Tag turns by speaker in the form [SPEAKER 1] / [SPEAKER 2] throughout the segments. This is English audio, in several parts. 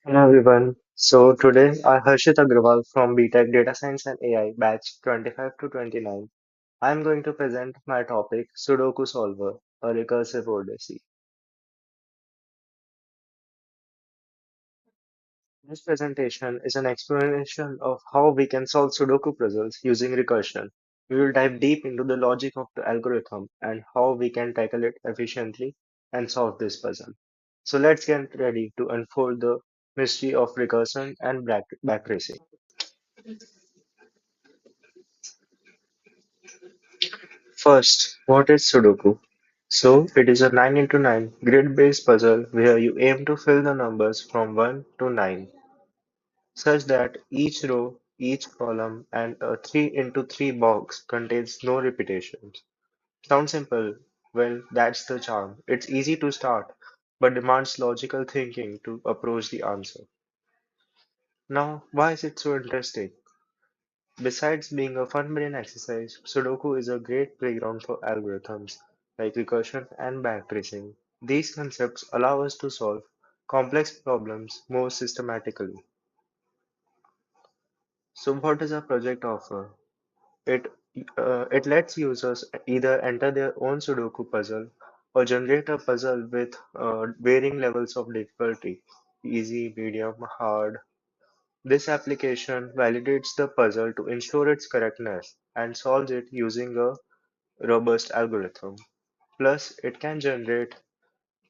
[SPEAKER 1] Hello everyone. So today I Harshit Agrawal from BTech Data Science and AI batch 25 to 29. I am going to present my topic Sudoku Solver, a recursive odyssey. This presentation is an explanation of how we can solve Sudoku puzzles using recursion. We will dive deep into the logic of the algorithm and how we can tackle it efficiently and solve this puzzle. So let's get ready to unfold the mystery of recursion and backtracing. First, what is Sudoku? So, it is a 9 into 9 grid-based puzzle where you aim to fill the numbers from 1 to 9, such that each row, each column, and a 3 into 3 box contains no repetitions. Sounds simple? Well, that's the charm. It's easy to start, but demands logical thinking to approach the answer. Now, why is it so interesting? Besides being a fun brain exercise, Sudoku is a great playground for algorithms like recursion and backtracing. These concepts allow us to solve complex problems more systematically. So, what does our project offer? It it lets users either enter their own Sudoku puzzle or generate a puzzle with varying levels of difficulty, easy, medium, hard. This application validates the puzzle to ensure its correctness and solves it using a robust algorithm. Plus, it can generate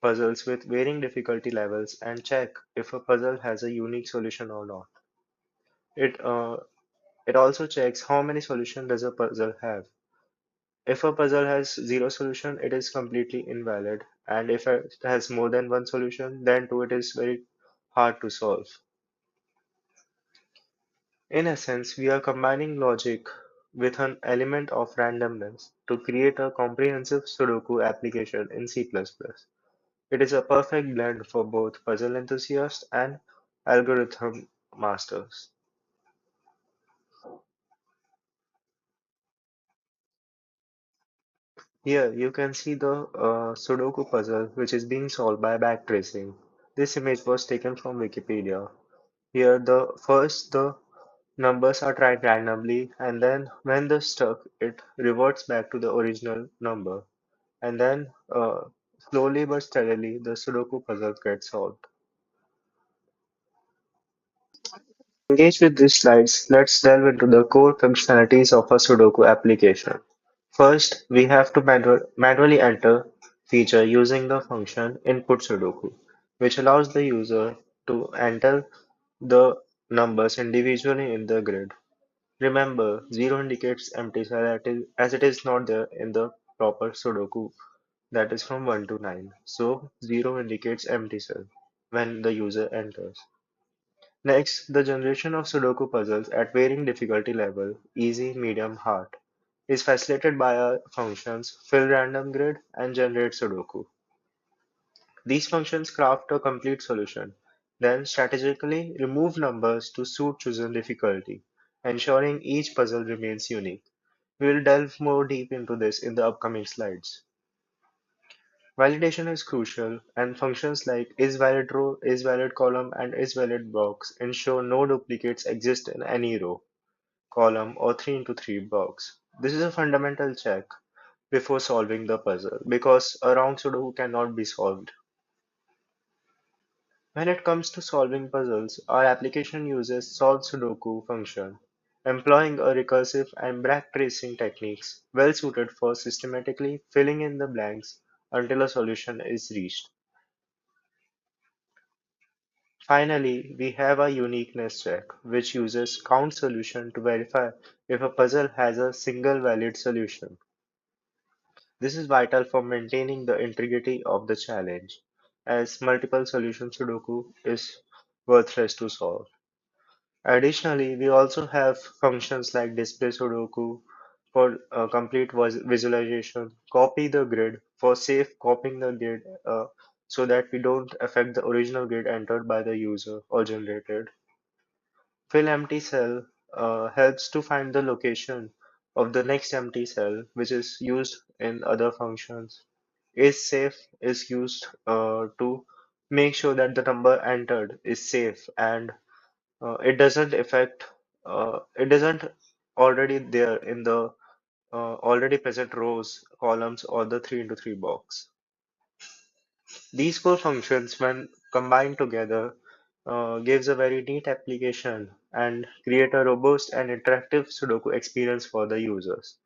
[SPEAKER 1] puzzles with varying difficulty levels and check if a puzzle has a unique solution or not. It uh, it also checks how many solutions does a puzzle have. If a puzzle has zero solution, it is completely invalid, and if it has more than one solution, then too it is very hard to solve. In essence, we are combining logic with an element of randomness to create a comprehensive Sudoku application in C++. It is a perfect blend for both puzzle enthusiasts and algorithm masters. Here you can see the Sudoku puzzle which is being solved by backtracing. This image was taken from Wikipedia. Here the numbers are tried randomly and then when they're stuck it reverts back to the original number and then slowly but steadily the Sudoku puzzle gets solved. Engage with these slides, let's delve into the core functionalities of a Sudoku application. First, we have to manually enter feature using the function input Sudoku, which allows the user to enter the numbers individually in the grid. Remember, 0 indicates empty cell as it is not there in the proper Sudoku, that is from 1 to 9. So, 0 indicates empty cell when the user enters. Next, the generation of Sudoku puzzles at varying difficulty level, easy, medium, hard, is facilitated by our functions fill random grid and generate Sudoku. These functions craft a complete solution, then strategically remove numbers to suit chosen difficulty, ensuring each puzzle remains unique. We will delve more deep into this in the upcoming slides. Validation is crucial, and functions like isValidRow, isValidColumn, and isValidBox ensure no duplicates exist in any row, column, or 3 into 3 box. This is a fundamental check before solving the puzzle because a wrong Sudoku cannot be solved. When it comes to solving puzzles, our application uses solve Sudoku function, employing a recursive and backtracing techniques well suited for systematically filling in the blanks until a solution is reached. Finally, we have a uniqueness check, which uses count solution to verify if a puzzle has a single valid solution. This is vital for maintaining the integrity of the challenge, as multiple solution Sudoku is worthless to solve. Additionally, we also have functions like display Sudoku for complete visualization, copy the grid for safe copying the grid so that we don't affect the original grid entered by the user or generated. Fill empty cell helps to find the location of the next empty cell, which is used in other functions. Is safe is used to make sure that the number entered is safe and it doesn't already there in the already present rows, columns, or the 3 into 3 box. These core functions, when combined together, gives a very neat application and create a robust and interactive Sudoku experience for the users.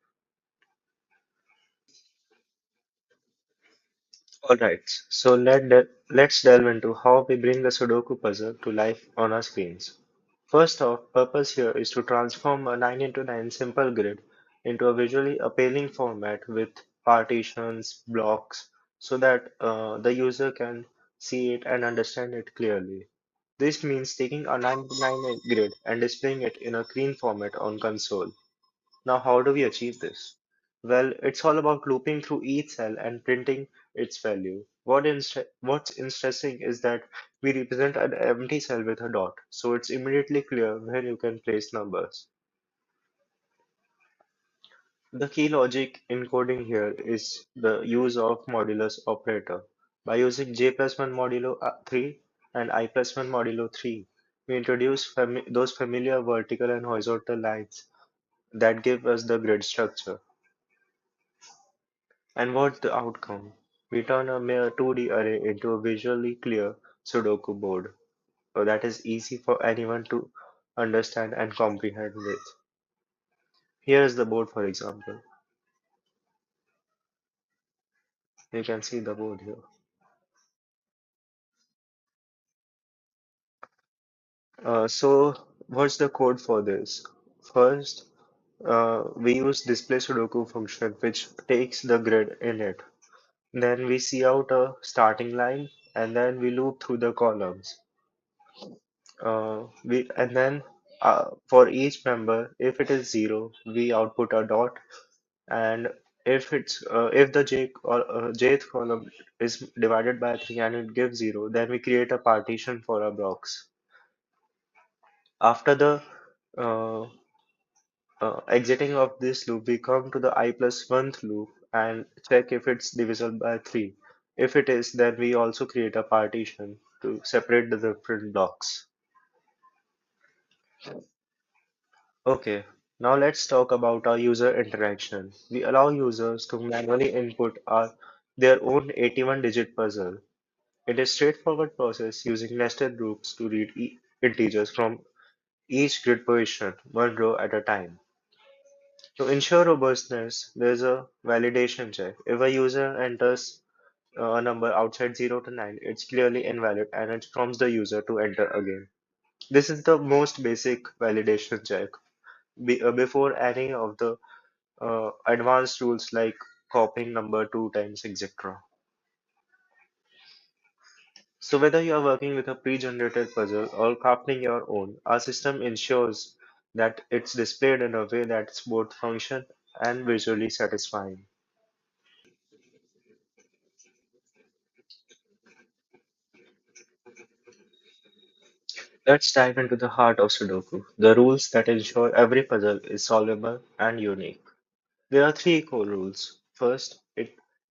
[SPEAKER 1] Alright, so let's delve into how we bring the Sudoku puzzle to life on our screens. First off, purpose here is to transform a 9 into 9 simple grid into a visually appealing format with partitions, blocks, so that the user can see it and understand it clearly. This means taking a 9 into 9 grid and displaying it in a clean format on console. Now, how do we achieve this? Well, it's all about looping through each cell and printing its value. What's interesting is that we represent an empty cell with a dot, so it's immediately clear where you can place numbers. The key logic encoding here is the use of modulus operator. By using j plus 1 modulo 3 and I plus 1 modulo 3, we introduce those familiar vertical and horizontal lines that give us the grid structure. And what's the outcome? We turn a mere 2D array into a visually clear Sudoku board that is easy for anyone to understand and comprehend with. Here is the board, for example. You can see the board here. So, what's the code for this? First, we use display Sudoku function which takes the grid in it. Then we see out a starting line and then we loop through the columns. And then for each member, if it is zero, we output a dot, and if the jth column is divided by three and it gives zero, then we create a partition for our blocks. After the uh, exiting of this loop, we come to the I plus 1th loop and check if it's divisible by 3. If it is, then we also create a partition to separate the different blocks. Okay, now let's talk about our user interaction. We allow users to manually input their own 81-digit puzzle. It is a straightforward process using nested groups to read integers from each grid position, one row at a time. To ensure robustness, there is a validation check. If a user enters a number outside 0 to 9, it's clearly invalid and it prompts the user to enter again. This is the most basic validation check before any of the advanced rules like copying number two times, etc. So whether you are working with a pre-generated puzzle or crafting your own, our system ensures that it's displayed in a way that's both function and visually satisfying. Let's dive into the heart of Sudoku, the rules that ensure every puzzle is solvable and unique. There are three core rules. First,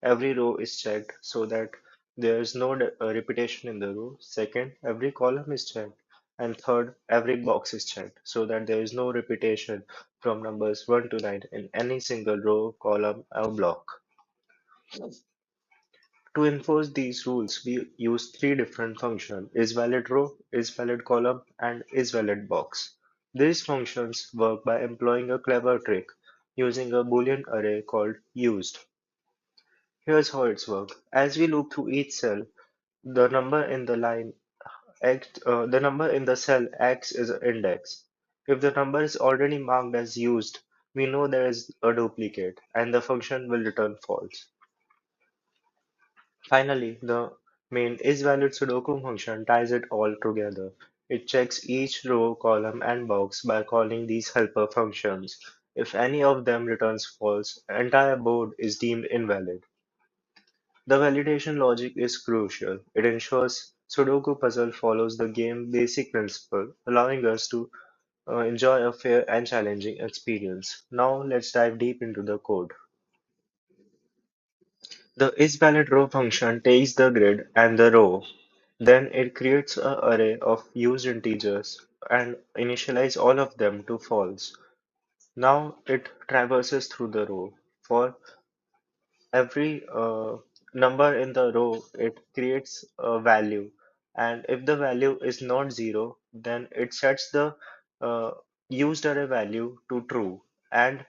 [SPEAKER 1] every row is checked so that there is no repetition in the row. Second, every column is checked. And third, every box is checked so that there is no repetition from numbers 1 to 9 in any single row, column, or block. To enforce these rules, we use three different functions: isValidRow, isValidColumn, and isValidBox. These functions work by employing a clever trick using a Boolean array called used. Here's how it's work. As we loop through each cell, the number in the number in the cell acts as an index. If the number is already marked as used, we know there is a duplicate, and the function will return false. Finally, the main isValid Sudoku function ties it all together. It checks each row, column, and box by calling these helper functions. If any of them returns false, the entire board is deemed invalid. The validation logic is crucial. It ensures Sudoku puzzle follows the game basic principle, allowing us to enjoy a fair and challenging experience. Now let's dive deep into the code. The isValidRow function takes the grid and the row. Then it creates an array of used integers and initialize all of them to false. Now it traverses through the row. For every number in the row, it creates a value. And if the value is not zero, then it sets the uh, used array value to true. And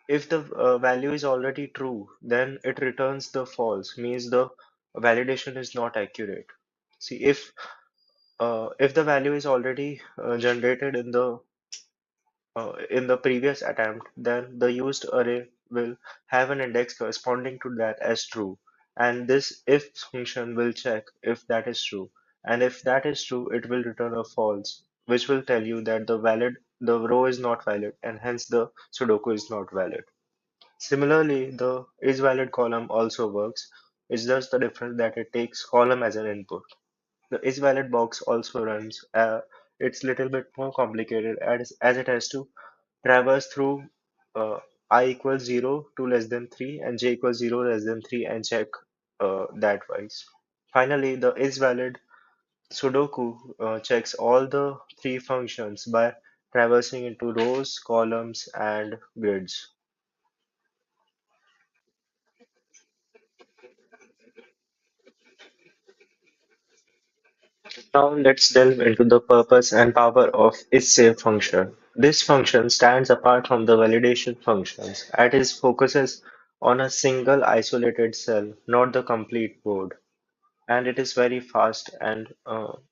[SPEAKER 1] if the value is already true, then it returns the false, means the validation is not accurate. See, if the value is already generated in the previous attempt, then the used array will have an index corresponding to that as true. And this if function will check if that is true. And if that is true, it will return a false, which will tell you that the row is not valid, and hence the Sudoku is not valid. Similarly, the isValid column also works. It's just the difference that it takes column as an input. The isValid box also runs. It's little bit more complicated as it has to traverse through uh, I equals 0 to less than 3 and j equals 0 less than 3 and check that wise. Finally, the isValid Sudoku checks all the three functions by traversing into rows, columns, and grids. Now let's delve into the purpose and power of isSave function. This function stands apart from the validation functions as it focuses on a single isolated cell, not the complete board, and it is very fast and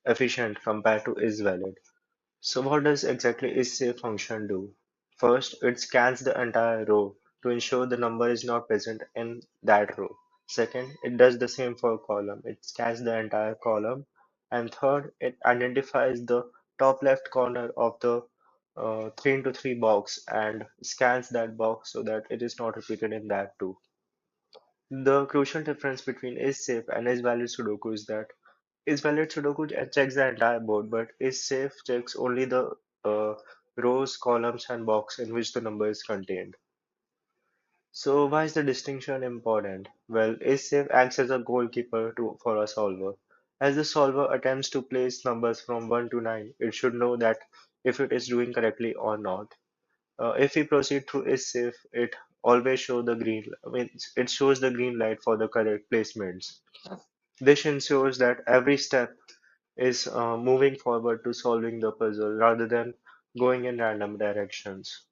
[SPEAKER 1] efficient compared to isValid. So what does exactly isSave function do? First, it scans the entire row to ensure the number is not present in that row. Second, it does the same for column. It scans the entire column. And third, it identifies the top left corner of the 3 into 3 box and scans that box so that it is not repeated in that too. The crucial difference between isSafe and isValid Sudoku is that isValid Sudoku checks the entire board, but isSafe checks only the uh, rows, columns, and box in which the number is contained. So why is the distinction important? Well, isSafe acts as a goalkeeper for a solver. As the solver attempts to place numbers from 1 to 9, it should know that if it is doing correctly or not. If we proceed through isSafe, it always show the green. I mean, it shows the green light for the correct placements. This ensures that every step is moving forward to solving the puzzle rather than going in random directions.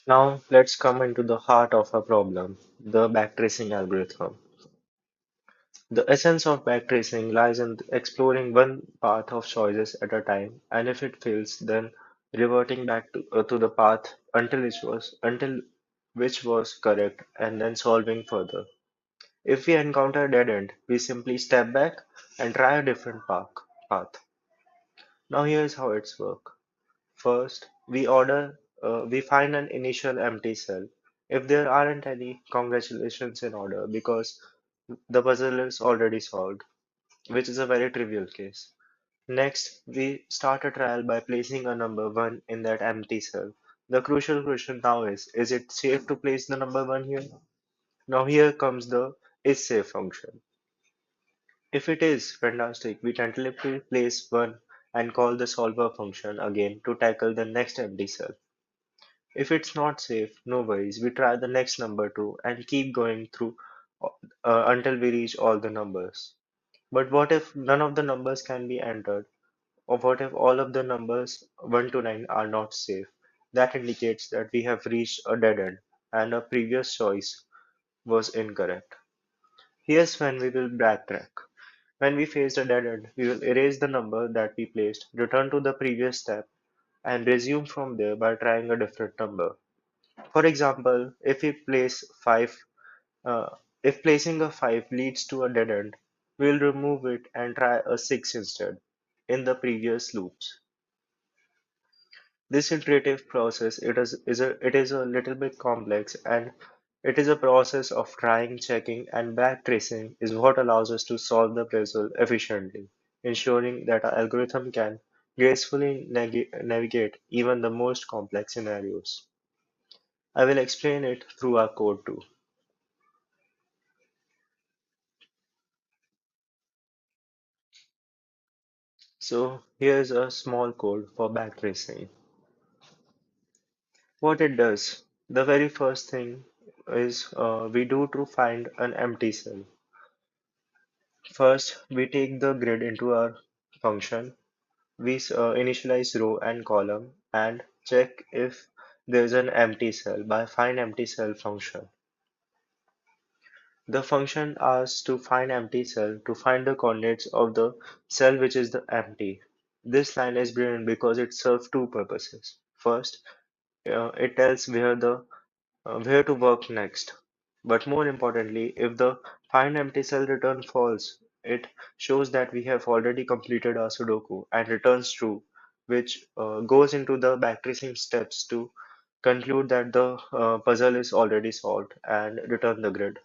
[SPEAKER 1] Now, let's come into the heart of our problem, the backtracing algorithm. The essence of backtracing lies in exploring one path of choices at a time, and if it fails, then reverting back to the path until which was correct, and then solving further. If we encounter a dead end, we simply step back and try a different path. Now here's how it's work. First, we find an initial empty cell. If there aren't any, congratulations in order because the puzzle is already solved, which is a very trivial case. Next, we start a trial by placing a number 1 in that empty cell. The crucial question now is it safe to place the number 1 here? Now here comes the is safe function. If it is, fantastic, we tentatively place 1 and call the solver function again to tackle the next empty cell. If it's not safe, no worries, we try the next number 2 and keep going through until we reach all the numbers. But what if none of the numbers can be entered? Or what if all of the numbers 1 to 9 are not safe? That indicates that we have reached a dead end and our previous choice was incorrect. Here's when we will backtrack. When we face a dead end, we will erase the number that we placed, return to the previous step, and resume from there by trying a different number. For example, uh, if placing a 5 leads to a dead end, we'll remove it and try a 6 instead in the previous loops. This iterative process it is a little bit complex and it is a process of trying, checking, and backtracing is what allows us to solve the puzzle efficiently, ensuring that our algorithm can gracefully navigate even the most complex scenarios. I will explain it through our code too. So here's a small code for backtracing. What it does, the very first thing is we do to find an empty cell. First, we take the grid into our function. We initialize row and column and check if there's an empty cell by find empty cell function. The function asks to find empty cell to find the coordinates of the cell which is the empty. This line is brilliant because it serves two purposes. First, it tells where to work next. But more importantly, if the find empty cell return false, it shows that we have already completed our Sudoku and returns true, which goes into the backtracing steps to conclude that the puzzle is already solved and return the grid.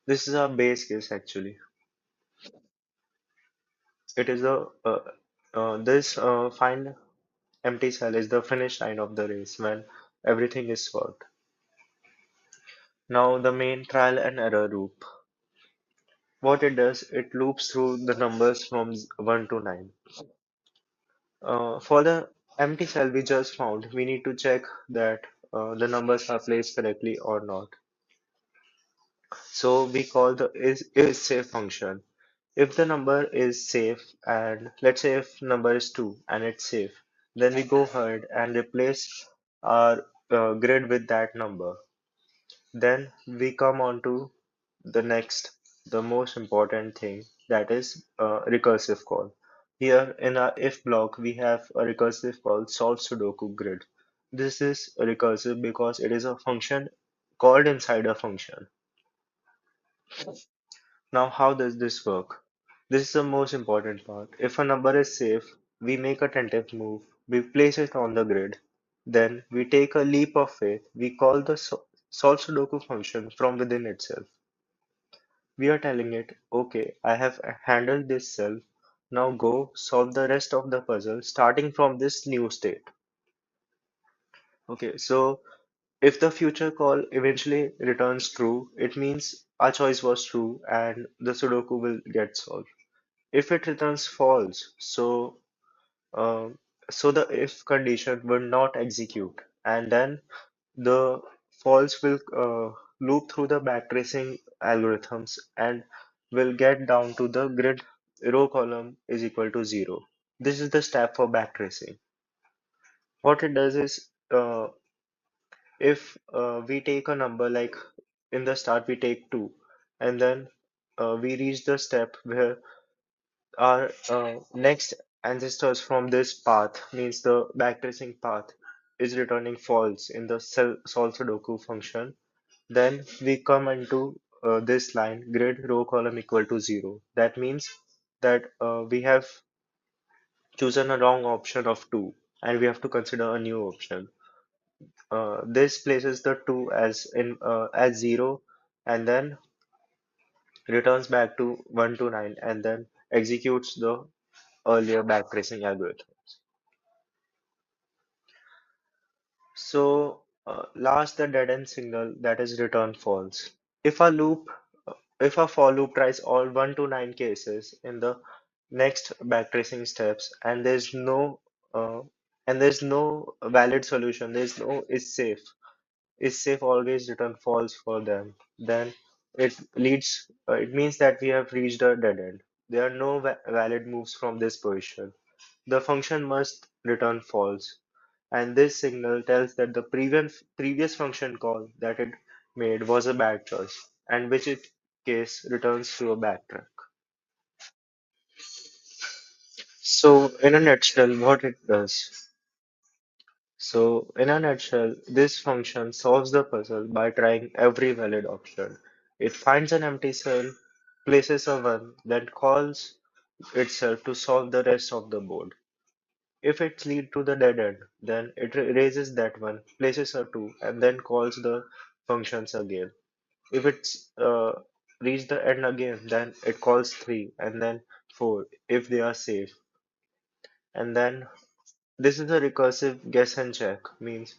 [SPEAKER 1] This is our base case actually. It is this find empty cell is the finish line of the race when everything is solved. Now the main trial and error loop. What it does, it loops through the numbers from 1 to 9. For the empty cell we just found, we need to check that the numbers are placed correctly or not. So we call the is safe function. If the number is safe, and let's say if number is 2 and it's safe, then we go ahead and replace our grid with that number. Then we come on to the next, the most important thing, that is recursive call. Here in our if block, we have a recursive call solve Sudoku grid. This is recursive because it is a function called inside a function. Now, how does this work? This is the most important part. If a number is safe, we make a tentative move, we place it on the grid, then we take a leap of faith, we call the solve Sudoku function from within itself. We are telling it, okay, I have handled this cell. Now go solve the rest of the puzzle starting from this new state. Okay, so if the future call eventually returns true, it means our choice was true and the Sudoku will get solved. If it returns false, um, so the if condition will not execute, and then the false will loop through the backtracing algorithms and will get down to the grid row column is equal to 0. This is the step for backtracing. What it does is if we take a number like in the start we take 2 and then we reach the step where our next ancestors from this path means the backtracing path is returning false in the solve Sudoku function. Then we come into this line grid row column equal to 0. That means that we have chosen a wrong option of 2 and we have to consider a new option. This places the 2 as 0 and then returns back to 1 to 9 and then executes the earlier backtracing algorithm. So last the dead end signal that is return false. If a loop, if a for loop tries all 1 to 9 cases in the next backtracing steps uh, and there's no valid solution, there's no is safe always return false for them, then it means that we have reached a dead end. There are no valid moves from this position. The function must return false, and this signal tells that the previous function call that it made was a bad choice, and which it case returns to a backtrack. So, in a nutshell, what it does. So, in a nutshell, this function solves the puzzle by trying every valid option. It finds an empty cell, places a 1, then calls itself to solve the rest of the board. If it leads to the dead end, then it raises that one, places a 2, and then calls the functions again. If it's reached the end again, then it calls 3 and then 4 if they are safe. And then this is a recursive guess and check, means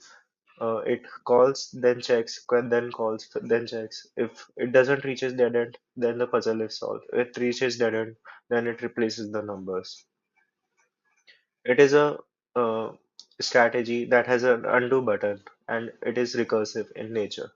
[SPEAKER 1] It calls, then checks, then calls, then checks. If it doesn't reaches dead end, then the puzzle is solved. If it reaches dead end, then it replaces the numbers. It is a strategy that has an undo button, and it is recursive in nature.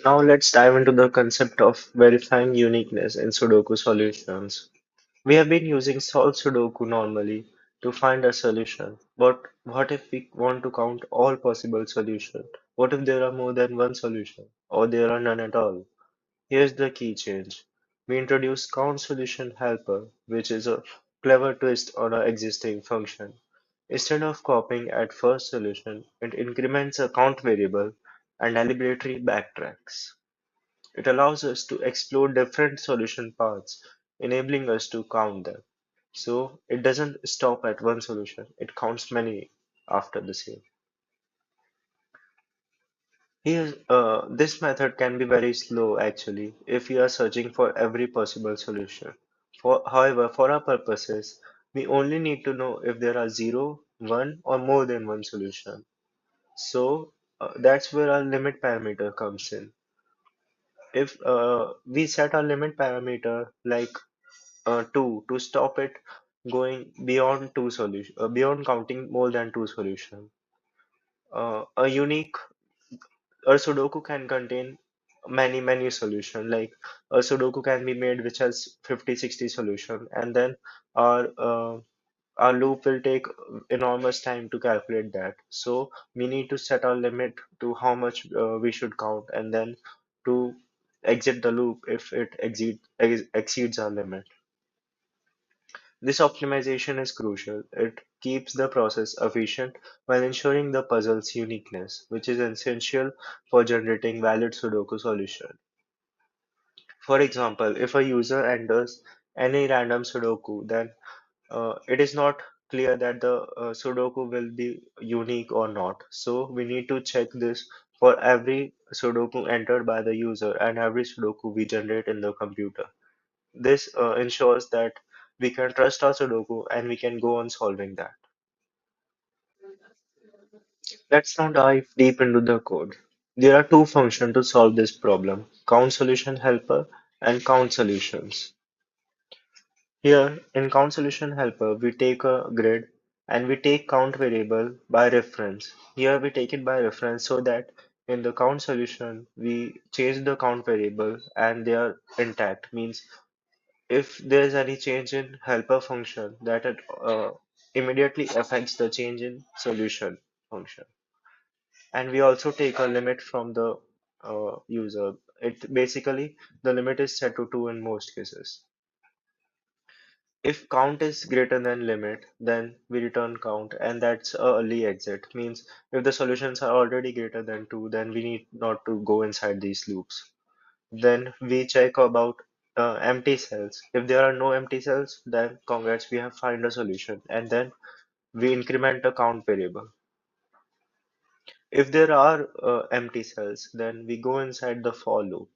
[SPEAKER 1] Now let's dive into the concept of verifying uniqueness in Sudoku solutions. We have been using solve Sudoku normally to find a solution, but what if we want to count all possible solutions? What if there are more than one solution, or there are none at all? Here's the key change. We introduce count solution helper, which is a clever twist on our existing function. Instead of copying at first solution, it increments a count variable and deliberately backtracks. It allows us to explore different solution paths, enabling us to count them. So it doesn't stop at one solution, it counts many after the same. This method can be very slow actually if we are searching for every possible solution. However, for our purposes, we only need to know if there are zero, one, or more than one solution. So that's where our limit parameter comes in. If we set our limit parameter like 2 to stop it going beyond beyond counting more than two solution. A unique a Sudoku can contain many solution. Like a Sudoku can be made which has 50, 60 solution, and then our uh, our loop will take enormous time to calculate that. So we need to set our limit to how much we should count, and then to exit the loop if it exceeds our limit. This optimization is crucial. It keeps the process efficient while ensuring the puzzle's uniqueness, which is essential for generating valid Sudoku solution. For example, if a user enters any random Sudoku, then it is not clear that the Sudoku will be unique or not. So we need to check this for every Sudoku entered by the user and every Sudoku we generate in the computer. This ensures that we can trust our Sudoku and we can go on solving that. Let's now dive deep into the code. There are two functions to solve this problem, count solution helper and count solutions. Here in count solution helper, we take a grid and we take count variable by reference. Here we take it by reference so that in the count solution, we change the count variable and they are intact, means if there is any change in helper function that it immediately affects the change in solution function. And we also take a limit from the user. It basically the limit is set to 2 in most cases. If count is greater than limit, then we return count, and that's a early exit. Means if the solutions are already greater than 2, then we need not to go inside these loops. Then we check about empty cells. If there are no empty cells, then congrats, we have find a solution. And then we increment a count variable. If there are empty cells, then we go inside the for loop.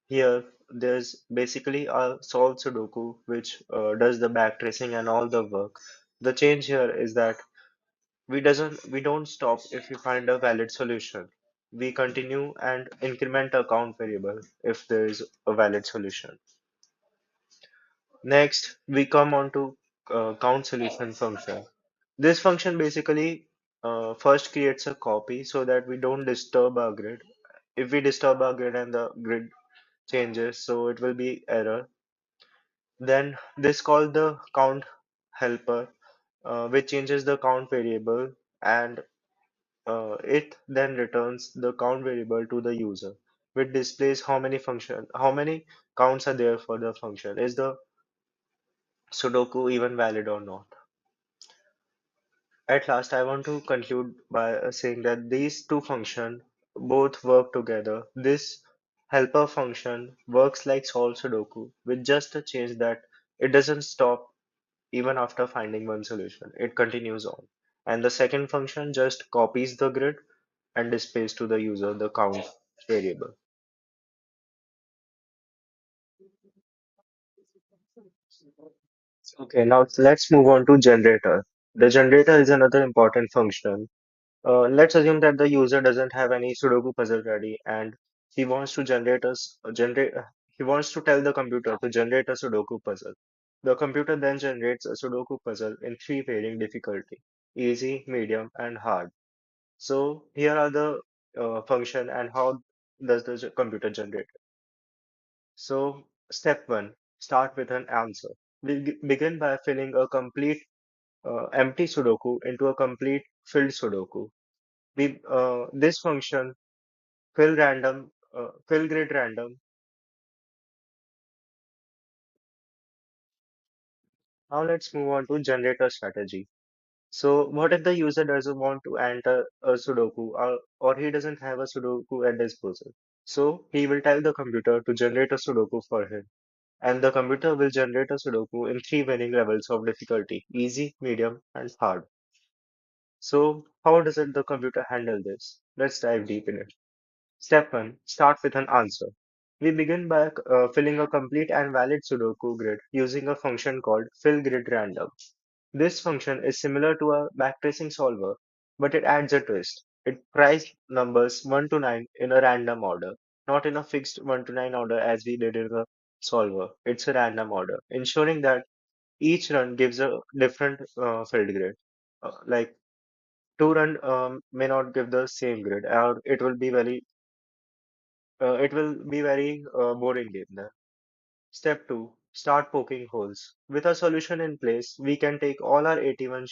[SPEAKER 1] Here, there's basically a solve Sudoku which does the backtracing and all the work. The change here is that we don't stop if we find a valid solution. We continue and increment a count variable if there is a valid solution. Next, we come on to count solution function. This function basically first creates a copy so that we don't disturb our grid. If we disturb our grid and the grid changes, so it will be error. Then this called the count helper, which changes the count variable and it then returns the count variable to the user, which displays how many counts are there for the function. Is the Sudoku even valid or not? At last, I want to conclude by saying that these two functions both work together. This helper function works like solve Sudoku with just a change that it doesn't stop even after finding one solution. It continues on. And the second function just copies the grid and displays to the user the count variable. Okay, now let's move on to generator. The generator is another important function. Let's assume that the user doesn't have any Sudoku puzzle ready and he wants to he wants to tell the computer to generate a Sudoku puzzle. The computer then generates a Sudoku puzzle in three varying difficulty: easy, medium, and hard. So here are the function and how does the computer generate it. So step one, start with an answer. Begin by filling a complete empty Sudoku into a complete filled Sudoku. This function fill grid random. Now let's move on to generator strategy. So what if the user doesn't want to enter a Sudoku, or he doesn't have a Sudoku at disposal? So he will tell the computer to generate a Sudoku for him. And the computer will generate a Sudoku in three varying levels of difficulty: easy, medium, and hard. So how does the computer handle this? Let's dive deep in it. Step 1. Start with an answer. We begin by filling a complete and valid Sudoku grid using a function called fillGridRandom. This function is similar to a backtracing solver, but it adds a twist. It tries numbers 1 to 9 in a random order, not in a fixed 1 to 9 order as we did in the solver. It's a random order, ensuring that each run gives a different filled grid. Like two run may not give the same grid, or it will be very boring game then. Step 2. Start poking holes. With a solution in place, we can take all our 81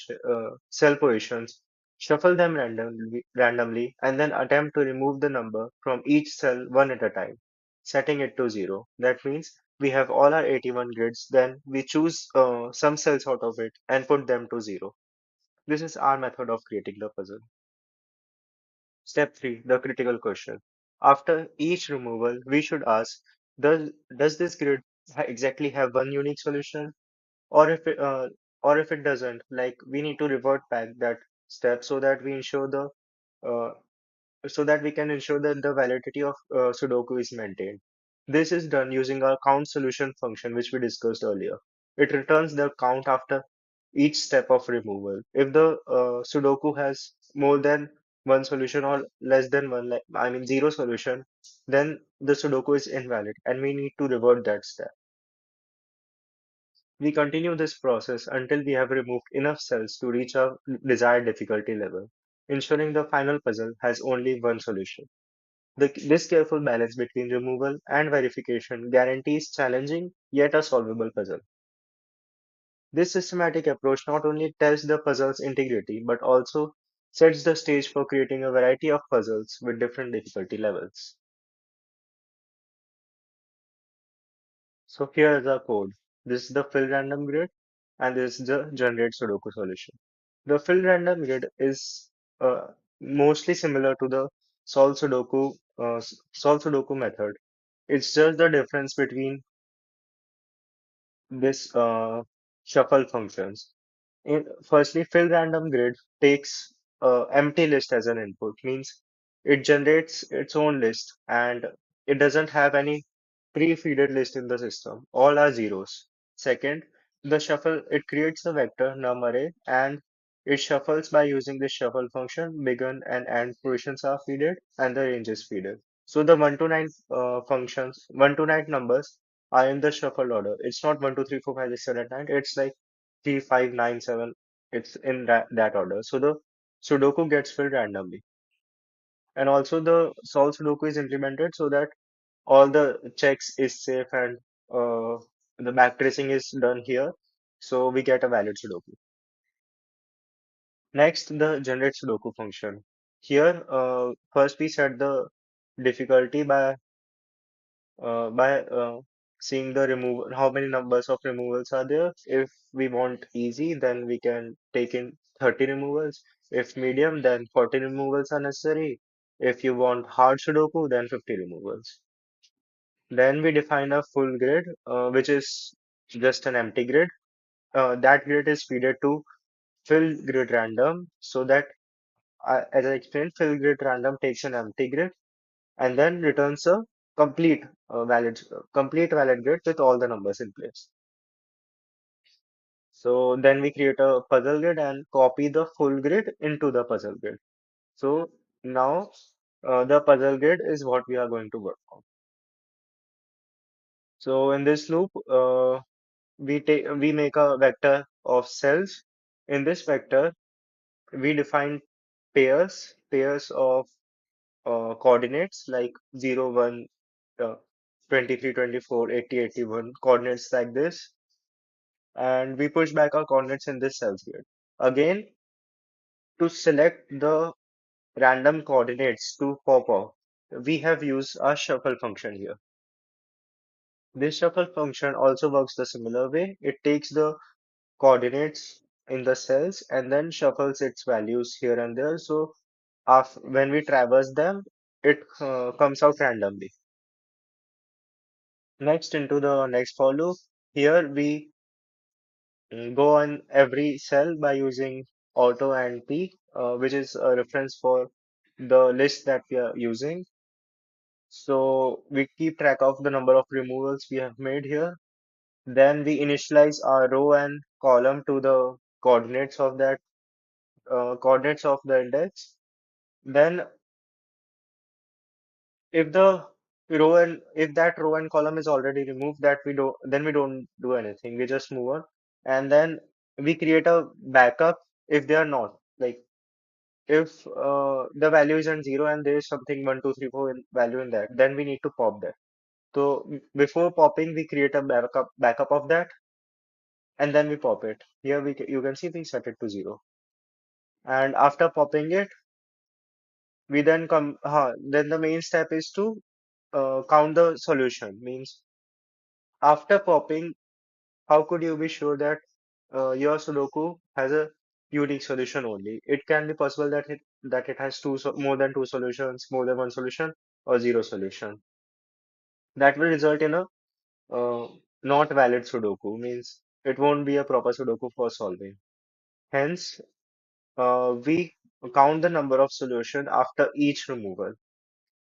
[SPEAKER 1] cell positions, shuffle them randomly, and then attempt to remove the number from each cell one at a time, setting it to 0. That means we have all our 81 grids, then we choose some cells out of it and put them to 0. This is our method of creating the puzzle. Step 3. The critical question. After each removal, we should ask, does this grid exactly have one unique solution? Or or if it doesn't, like we need to revert back that step so that uh, we can ensure that the validity of Sudoku is maintained. This is done using our count solution function, which we discussed earlier. It returns the count after each step of removal. If the Sudoku has more than one solution or less than one, like I mean zero solution, then the Sudoku is invalid and we need to revert that step. We continue this process until we have removed enough cells to reach our desired difficulty level, ensuring the final puzzle has only one solution. This careful balance between removal and verification guarantees challenging yet a solvable puzzle. This systematic approach not only tests the puzzle's integrity but also sets the stage for creating a variety of puzzles with different difficulty levels. So here is our code. This is the fill random grid and this is the generate Sudoku solution. The fill random grid is mostly similar to the solve Sudoku method. It's just the difference between this shuffle functions. Firstly, fill random grid takes empty list as an input, means it generates its own list and it doesn't have any pre-feeded list in the system. All are zeros. Second, the shuffle it creates a vector num array and it shuffles by using the shuffle function. Begin and end positions are feeded and the range is feeded. So the 1 to 9 functions, 1 to 9 numbers are in the shuffle order. It's not 1, 2, 3, 4, 5, 6, 7, 8, 9. It's like 3, 5, 9, 7. It's in that order. So the Sudoku gets filled randomly. And also the solve Sudoku is implemented so that all the checks is safe and the backtracing is done here. So we get a valid Sudoku. Next, the generate Sudoku function. Here, first we set the difficulty by seeing the remove how many numbers of removals are there. If we want easy, then we can take in 30 removals. If medium, then 40 removals are necessary. If you want hard Sudoku, then 50 removals. Then we define a full grid, which is just an empty grid. That grid is fed to fill grid random so that, as I explained, fill grid random takes an empty grid and then returns a complete valid grid with all the numbers in place. So then we create a puzzle grid and copy the full grid into the puzzle grid. So now the puzzle grid is what we are going to work on. So in this loop, we make a vector of cells. In this vector, we define pairs of coordinates like 0, 1, uh, 23, 24, 80, 81, coordinates like this, and we push back our coordinates in this cells grid. Again, to select the random coordinates to pop off, we have used a shuffle function here. This shuffle function also works the similar way. It takes the coordinates in the cells and then shuffles its values here and there. So when we traverse them, it comes out randomly. Next, into the next for loop, here we go on every cell by using auto and p, which is a reference for the list that we are using. So we keep track of the number of removals we have made here. Then we initialize our row and column to the coordinates of the index. Then if that row and column is already removed, that we don't do anything. We just move on, and then we create a backup if they are not. Like if the value isn't zero and there is something one, two, three, four value in that, then we need to pop that. So before popping, we create a backup of that, and then we pop it. Here you can see we set it to zero, and after popping it, we then the main step is to count the solution. Means after popping, how could you be sure that your Sudoku has a unique solution only? It can be possible that it has more than two solutions, more than one solution, or zero solution. That will result in a uh, not valid Sudoku. Means it won't be a proper Sudoku for solving. Hence, we count the number of solution after each removal.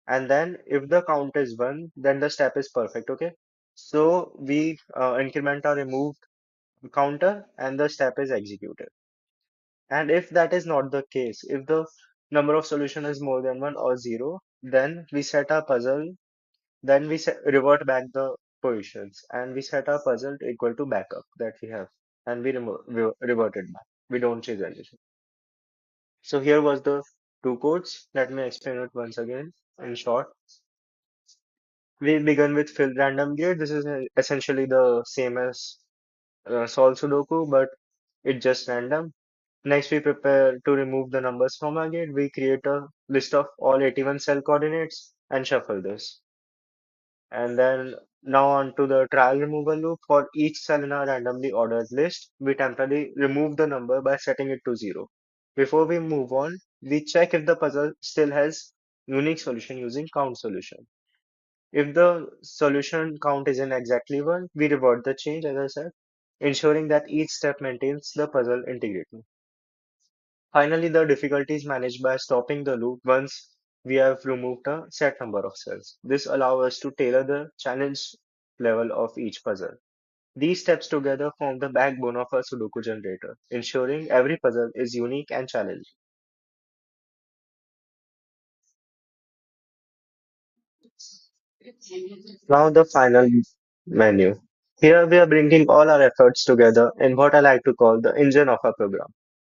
[SPEAKER 1] And then if the count is one, then the step is perfect. Okay. So we increment our removed counter and the step is executed. And if that is not the case, if the number of solution is more than one or zero, then we set our puzzle, then revert back the positions and we set our puzzle to equal to backup that we have and we revert it back. We don't change anything. So here was the two codes. Let me explain it once again in short. We begin with fill random gate. This is essentially the same as solve Sudoku, but it's just random. Next, we prepare to remove the numbers from our gate. We create a list of all 81 cell coordinates and shuffle this. And then now on to the trial removal loop. For each cell in our randomly ordered list, we temporarily remove the number by setting it to zero. Before we move on, we check if the puzzle still has unique solution using count solution. If the solution count isn't exactly one, we revert the change, as I said, ensuring that each step maintains the puzzle integrity. Finally, the difficulty is managed by stopping the loop once we have removed a set number of cells. This allows us to tailor the challenge level of each puzzle. These steps together form the backbone of a Sudoku generator, ensuring every puzzle is unique and challenging. Now the final menu. Here we are bringing all our efforts together in what I like to call the engine of a program.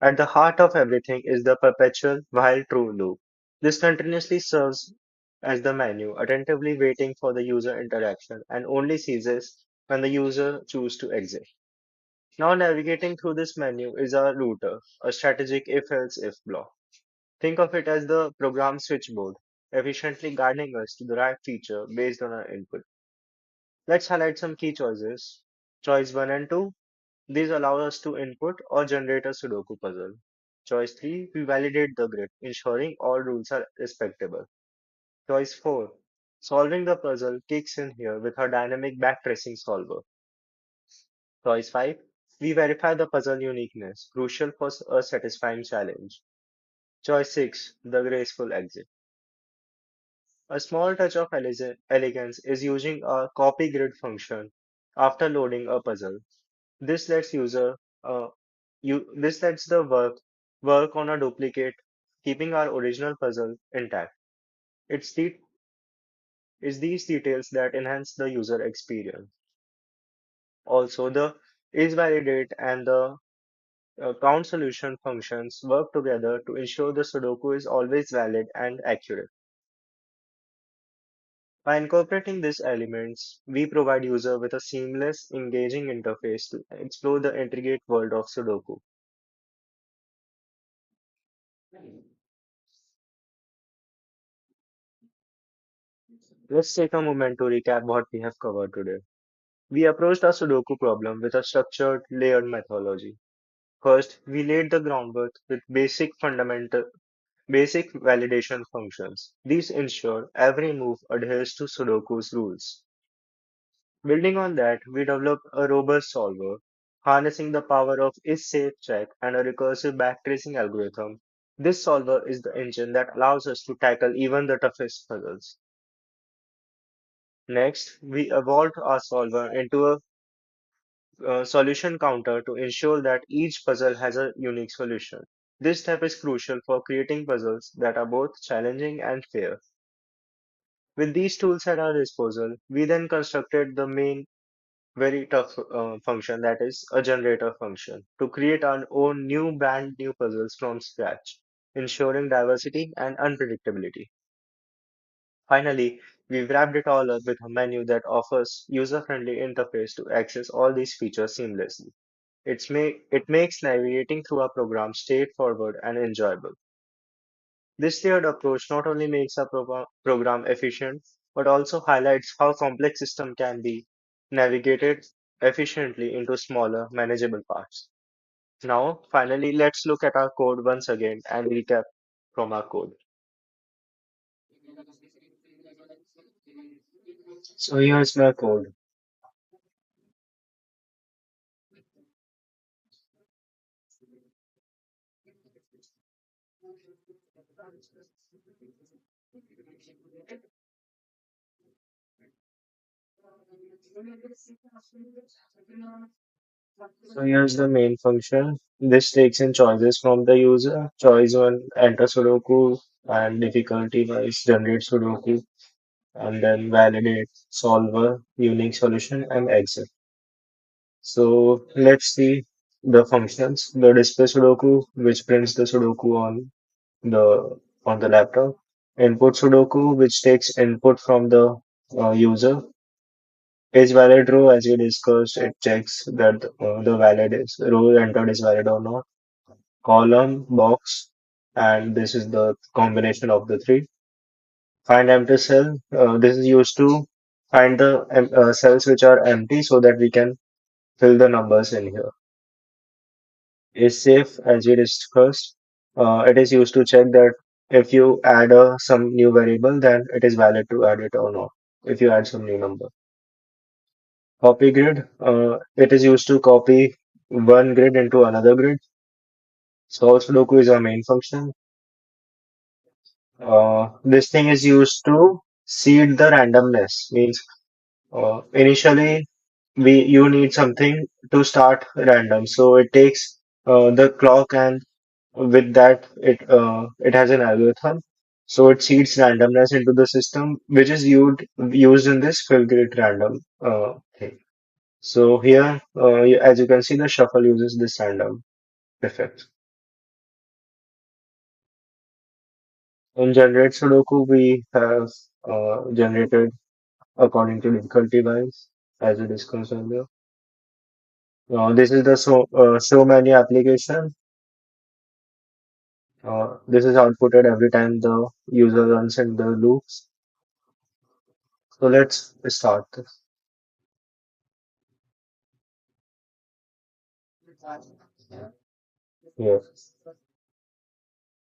[SPEAKER 1] At the heart of everything is the perpetual while true loop. This continuously serves as the menu, attentively waiting for the user interaction and only ceases when the user chooses to exit. Now navigating through this menu is our router, a strategic if-else if block. Think of it as the program switchboard, efficiently guiding us to the right feature based on our input. Let's highlight some key choices. Choice 1 and 2. These allow us to input or generate a Sudoku puzzle. Choice 3. We validate the grid, ensuring all rules are respectable. Choice 4. Solving the puzzle kicks in here with our dynamic backtracing solver. Choice 5. We verify the puzzle uniqueness, crucial for a satisfying challenge. Choice 6. The graceful exit. A small touch of elegance is using a copy grid function after loading a puzzle. This lets user Uh, this lets the work on a duplicate, keeping our original puzzle intact. It's the it's these details that enhance the user experience. Also, the isValidate and the count solution functions work together to ensure the Sudoku is always valid and accurate. By incorporating these elements, we provide user with a seamless, engaging interface to explore the intricate world of Sudoku. Let's take a moment to recap what we have covered today. We approached our Sudoku problem with a structured, layered methodology. First, we laid the groundwork with basic validation functions. These ensure every move adheres to Sudoku's rules. Building on that, we developed a robust solver, harnessing the power of is-safe check and a recursive backtracing algorithm. This solver is the engine that allows us to tackle even the toughest puzzles. Next, we evolved our solver into a solution counter to ensure that each puzzle has a unique solution. This step is crucial for creating puzzles that are both challenging and fair. With these tools at our disposal, we then constructed the main very tough function, that is a generator function, to create our own brand new puzzles from scratch, ensuring diversity and unpredictability. Finally, we've wrapped it all up with a menu that offers user-friendly interface to access all these features seamlessly. It makes navigating through a program straightforward and enjoyable. This tiered approach not only makes a program efficient, but also highlights how complex system can be navigated efficiently into smaller, manageable parts. Now, finally, let's look at our code once again and recap from our code. So here's my code. So here's the main function. This takes in choices from the user. Choice 1, enter Sudoku, and difficulty wise generate Sudoku, and then validate solver, unique solution, and exit. So let's see the functions. The display Sudoku, which prints the Sudoku on the laptop. Input Sudoku, which takes input from the user. Is valid row, as we discussed, it checks that the row entered is valid or not. Column, box, and this is the combination of the three. Find empty cell. This is used to find the cells which are empty so that we can fill the numbers in here. Is safe, as we discussed. It is used to check that if you add some new variable, then it is valid to add it or not. If you add some new number. Copy grid. It is used to copy one grid into another grid. Solve Sudoku is our main function. This thing is used to seed the randomness. Means initially you need something to start random. So it takes the clock, and with that it has an algorithm. So it seeds randomness into the system, which is used in this fill grid random thing. So here, as you can see, the shuffle uses this random effect. In generate Sudoku, we have generated according to difficulty wise, as we discussed earlier. This is the show menu application. This is outputted every time the user runs in the loops. So let's start this. Here.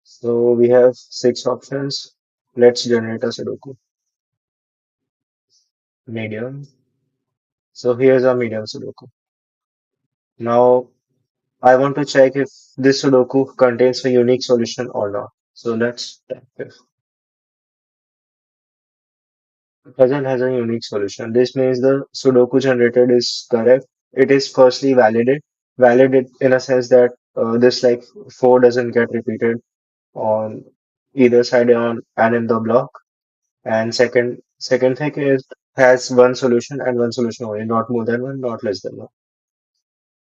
[SPEAKER 1] So we have six options. Let's generate a Sudoku. Medium. So here's a medium Sudoku. Now I want to check if this Sudoku contains a unique solution or not. So let's type if puzzle has a unique solution. This means the Sudoku generated is correct. It is firstly validate. Valid it in a sense that this like 4 doesn't get repeated on either side on and in the block. And second thing is has one solution and one solution only, not more than one, not less than one.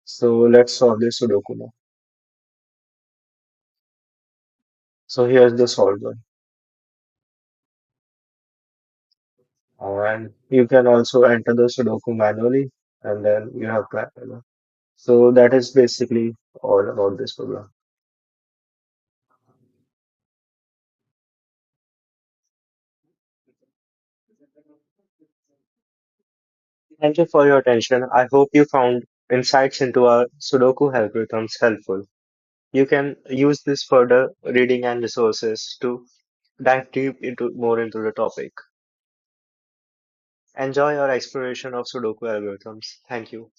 [SPEAKER 1] So let's solve this Sudoku now. So here's the solved one. And you can also enter the Sudoku manually and then you have to. So that is basically all about this program. Thank you for your attention. I hope you found insights into our Sudoku algorithms helpful. You can use this further reading and resources to dive deep into more into the topic. Enjoy your exploration of Sudoku algorithms. Thank you.